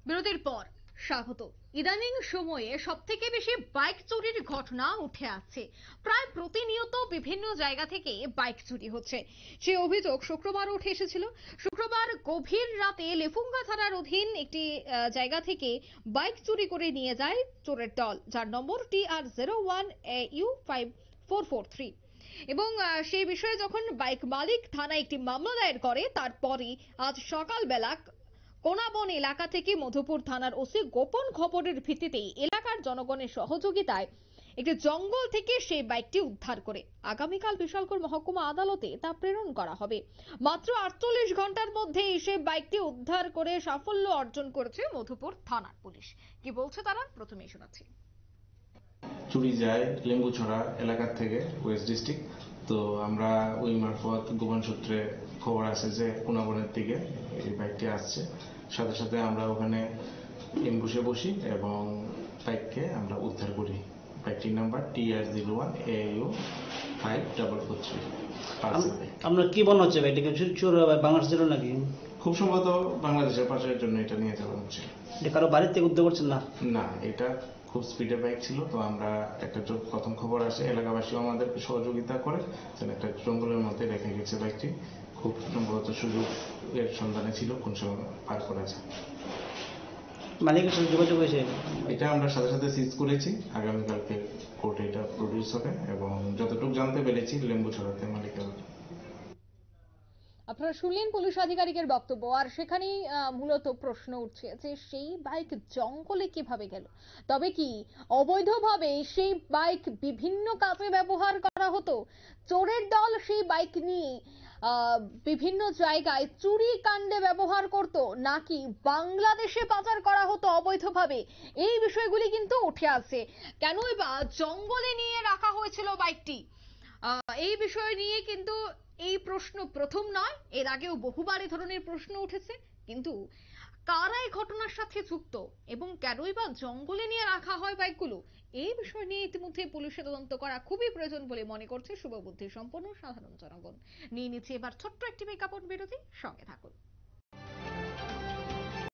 বিরতির পর স্বাগত। ইদানিং সময়ে সব থেকে বেশি বাইক চুরির ঘটনা উঠে আসছে। প্রায় প্রতিনিয়ত বিভিন্ন জায়গা থেকে বাইক চুরি হচ্ছে। সেই অভিযোগ শুক্রবার উঠে এসেছিল। শুক্রবার গভীর রাতে লেফুঙ্গা থানার অধীন একটি জায়গা থেকে বাইক চুরি করে নিয়ে যায় চোরের দল, যার নম্বর TR01AU5443। এবং সেই বিষয়ে যখন বাইক মালিক থানায় একটি মামলা দায়ের করে, তারপরই আজ সকালবেলা কোনাবন এলাকা থেকে মধুপুর থানার ওসি গোপন খবরের ভিত্তিতে এলাকার জনগণের সহযোগিতায় একটি জঙ্গল থেকে সেই বাইকটি উদ্ধার করে আগামীকাল বিশালগড় মহকুমা আদালতে তা প্রেরণ করা হবে। মাত্র 48 ঘন্টার মধ্যে সেই বাইকটি উদ্ধার করে সাফল্য অর্জন করেছে মধুপুর থানার পুলিশ। কি বলছে তারা, প্রথমেই শোনাচ্ছি। চুরি যায় লেম্বুছড়া এলাকা থেকে, ওয়েস্ট ডিস্ট্রিক্ট। তো আমরা ওই মারফত গোপন সূত্রে খবর আছে যে কোনাবনের দিকে এই বাইকটি আসছে। সাথে সাথে আমরা ওখানে এম্বুসে বসি এবং বাইককে আমরা উদ্ধার করি। বাইকটির নাম্বার TR01AU5443। আপনার কি মনে হচ্ছে বাইকটিকে চোর বাংলাদেশ ছিল নাকি? খুব সম্ভবত বাংলাদেশের পাশের জন্য এটা নিয়ে যাওয়া হচ্ছে। এটা কারো বাড়ির থেকে উদ্ধার করছেন না? না, এটা খুব স্পিডে বাইক ছিল। তো আমরা একটা প্রথম খবর আসে, এলাকাবাসীও আমাদেরকে সহযোগিতা করে, একটা জঙ্গলের মধ্যে রেখে গেছে বাইকটি। খুব সম্ভবত সুযোগ এর সন্ধানে ছিল কোন সময় পার করা যায়। মালিকের সাথে যোগাযোগ হয়েছে? এটা আমরা সাথে সাথে সিজ করেছি। আগামীকালকে কোর্টে এটা প্রডিউস হবে এবং যতটুকু জানতে পেরেছি লেম্বুছড়াতে মালিকের। আপনারা শুনলেন পুলিশ আধিকারিকের বক্তব্য। আর সেখানেই মূলত প্রশ্ন উঠছে যে সেই বাইক জঙ্গলে কিভাবে গেল। তবে কি অবৈধভাবে সেই বাইক বিভিন্ন কাজে ব্যবহার করা হতো? চোরের দল সেই বাইক নিয়ে বিভিন্ন জায়গায় চুরি কাণ্ডে ব্যবহার করত, নাকি বাংলাদেশে পাচার করা হতো অবৈধভাবে? এই বিষয়গুলি কিন্তু উঠে আসছে। কেনই বা জঙ্গলে নিয়ে রাখা হয়েছিল বাইকটি, এই বিষয় নিয়ে কিন্তু এই প্রশ্ন প্রথম নয়, এর আগেও বহুবার এই ধরনের প্রশ্ন উঠেছে। কিন্তু কারা এই ঘটনার সাথে যুক্ত এবং কেনই বা জঙ্গলে নিয়ে রাখা হয় বাইকগুলো, এই বিষয় নিয়ে ইতিমধ্যে পুলিশের তদন্ত করা খুবই প্রয়োজন বলে মনে করছে শুভবুদ্ধি সম্পন্ন সাধারণ জনগণ। নিয়ে নিচ্ছে এবার ছোট্ট একটি বিজ্ঞাপন বিরতি, সঙ্গে থাকুন।